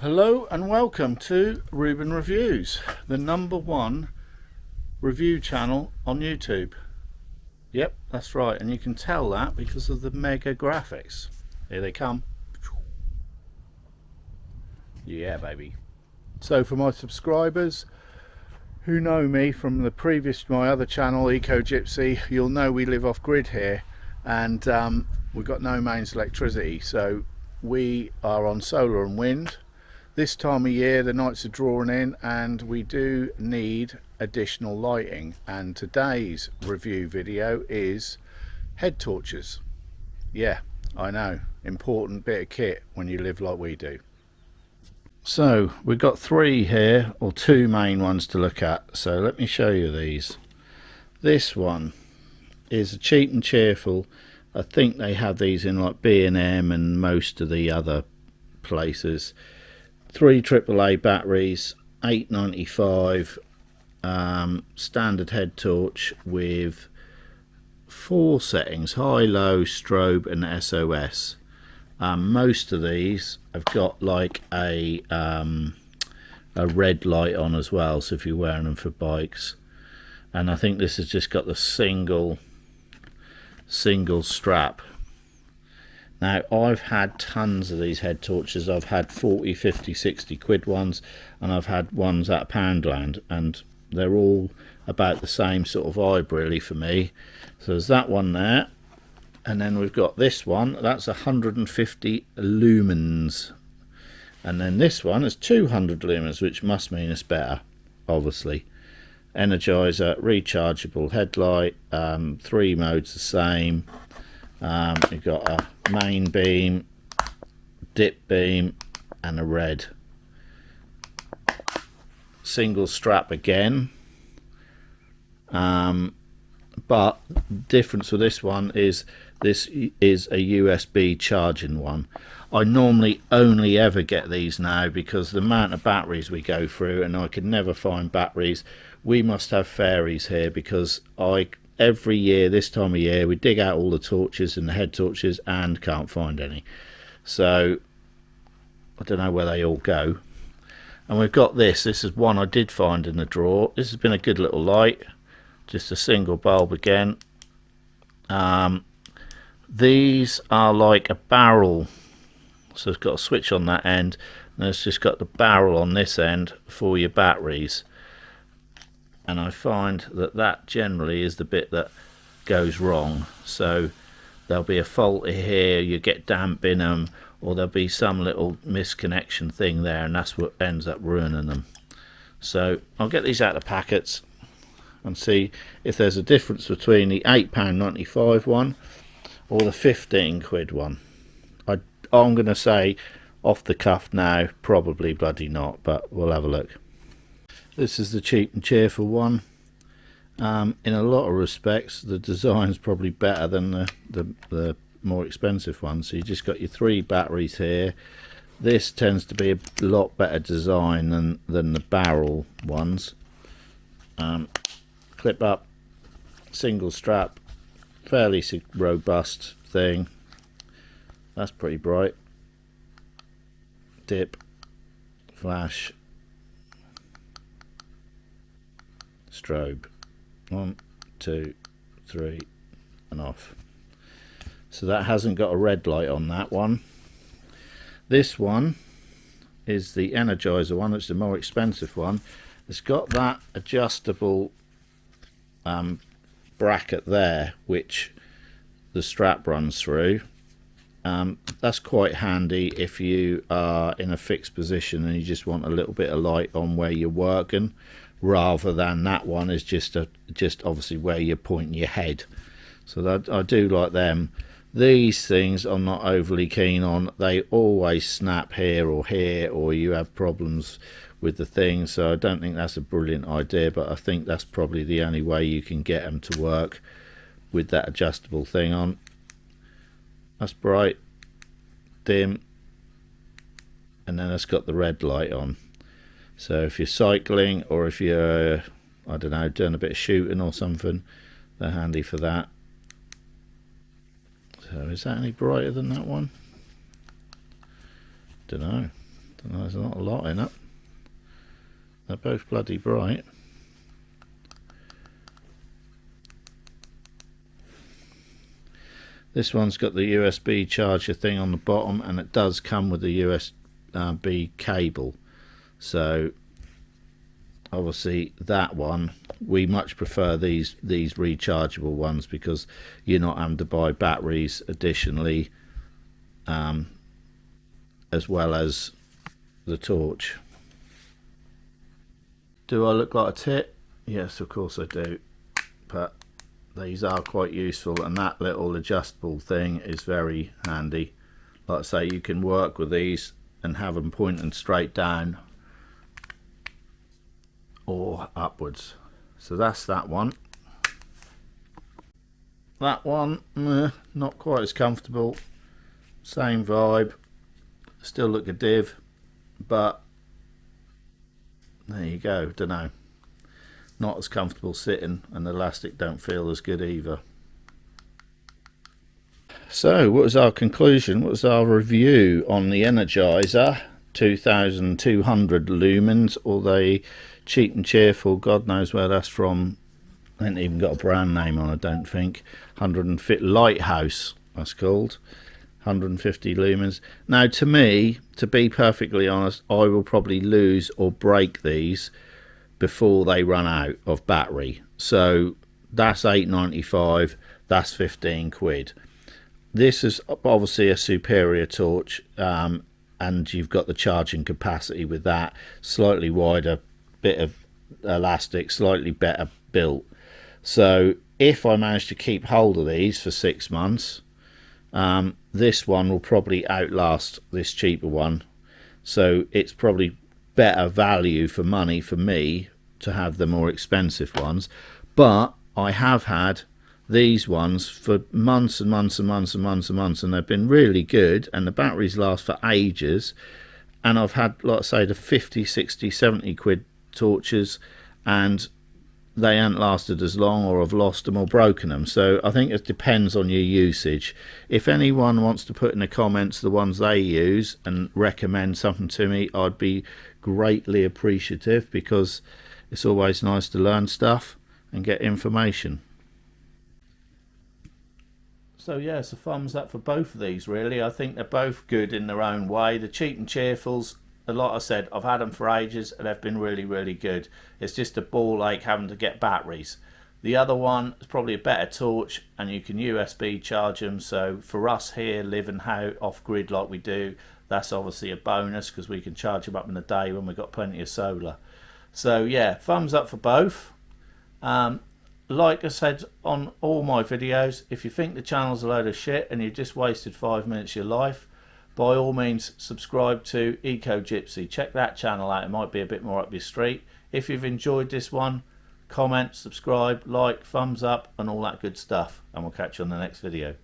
Hello and welcome to Reuben Reviews, the #1 review channel on YouTube. Yep, that's right, and you can tell that because of the mega graphics. Here they come. Yeah, baby. So for my subscribers who know me from my other channel, Eco Gypsy, you'll know we live off grid here, and we've got no mains electricity, so we are on solar and wind. This time of year the nights are drawing in and we do need additional lighting, and today's review video is head torches. Yeah, I know, important bit of kit when you live like we do. So we've got three here, or two main ones to look at, so let me show you these. This one is a cheap and cheerful. I think they have these in like B&M and most of the other places. 3 AAA batteries, $8.95, standard head torch with 4 settings: high, low, strobe and SOS. Most of these have got like a red light on as well, so if you're wearing them for bikes. And I think this has just got the single strap. Now, I've had tons of these head torches. I've had 40, 50, 60 quid ones, and I've had ones at Poundland, and they're all about the same sort of vibe really for me. So there's that one there, and then we've got this one, that's 150 lumens, and then this one is 200 lumens, which must mean it's better, obviously. Energizer, rechargeable headlight, 3 modes the same. You've got a main beam, dip beam and a red. Single strap again, but difference with this one is this is a USB charging one. I normally only ever get these now because the amount of batteries we go through, and I can never find batteries. We must have fairies here because every year this time of year we dig out all the torches and the head torches and can't find any, so I don't know where they all go. And we've got this is one I did find in the drawer. This has been a good little light, just a single bulb again. These are like a barrel, so it's got a switch on that end and it's just got the barrel on this end for your batteries. And I find that generally is the bit that goes wrong. So there'll be a fault here, you get damp in them, or there'll be some little misconnection thing there, and that's what ends up ruining them. So I'll get these out of packets and see if there's a difference between the £8.95 one or the 15 quid one. I'm going to say off the cuff now, probably bloody not, but we'll have a look. This is the cheap and cheerful one. In a lot of respects the design's probably better than the more expensive one. So you just got your 3 batteries here. This tends to be a lot better design than the barrel ones. Clip up, single strap, fairly robust thing. That's pretty bright. Dip, flash, strobe, 1, 2, 3 and off. So that hasn't got a red light on that one. This one is the Energizer one, it's the more expensive one. It's got that adjustable bracket there which the strap runs through. That's quite handy if you are in a fixed position and you just want a little bit of light on where you're working, rather than that one is just obviously where you're pointing your head. So that, I do like them. These things I'm not overly keen on. They always snap here, or you have problems with the thing, so I don't think that's a brilliant idea, but I think that's probably the only way you can get them to work with that adjustable thing on. That's bright, dim, and then it's got the red light on. So if you're cycling, or if you're, I don't know, doing a bit of shooting or something, they're handy for that. So is that any brighter than that one? Don't know. There's not a lot in it. They're both bloody bright. This one's got the USB charger thing on the bottom, and it does come with the USB cable. So obviously that one, we much prefer these rechargeable ones, because you're not having to buy batteries additionally, as well as the torch. Do I look like a tit? Yes, of course I do, but these are quite useful, and that little adjustable thing is very handy. Like I say, you can work with these and have them pointing straight down or upwards. So that's that one. That one, not quite as comfortable. Same vibe. Still look a div, but there you go. Don't know. Not as comfortable sitting, and the elastic don't feel as good either. So what was our conclusion? What was our review on the Energizer 2200 lumens, or the Cheap and Cheerful, God knows where that's from. I ain't even got a brand name on, I don't think. 150 Lighthouse, that's called. 150 lumens. Now, to me, to be perfectly honest, I will probably lose or break these before they run out of battery. So that's £8.95, that's 15 quid. This is obviously a superior torch, and you've got the charging capacity with that. Slightly wider bit of elastic, slightly better built. So if I manage to keep hold of these for 6 months, this one will probably outlast this cheaper one. So it's probably better value for money for me to have the more expensive ones. But I have had these ones for months and months and months and months and months, and they've been really good, and the batteries last for ages. And I've had, like I say, the 50, 60, 70 quid torches, and they haven't lasted as long, or I've lost them or broken them. So I think it depends on your usage. If anyone wants to put in the comments the ones they use and recommend something to me, I'd be greatly appreciative, because it's always nice to learn stuff and get information. So yeah, it's a thumbs up for both of these really. I think they're both good in their own way. The Cheap and Cheerfuls, like I said, I've had them for ages and they've been really, really good. It's just a ball ache having to get batteries. The other one is probably a better torch, and you can USB charge them. So for us here living out off grid like we do, that's obviously a bonus, because we can charge them up in the day when we've got plenty of solar. So yeah, thumbs up for both. Like I said on all my videos, if you think the channel's a load of shit and you've just wasted 5 minutes of your life, by all means subscribe to Eco Gypsy. Check that channel out, it might be a bit more up your street. If you've enjoyed this one, comment, subscribe, like, thumbs up and all that good stuff, and we'll catch you on the next video.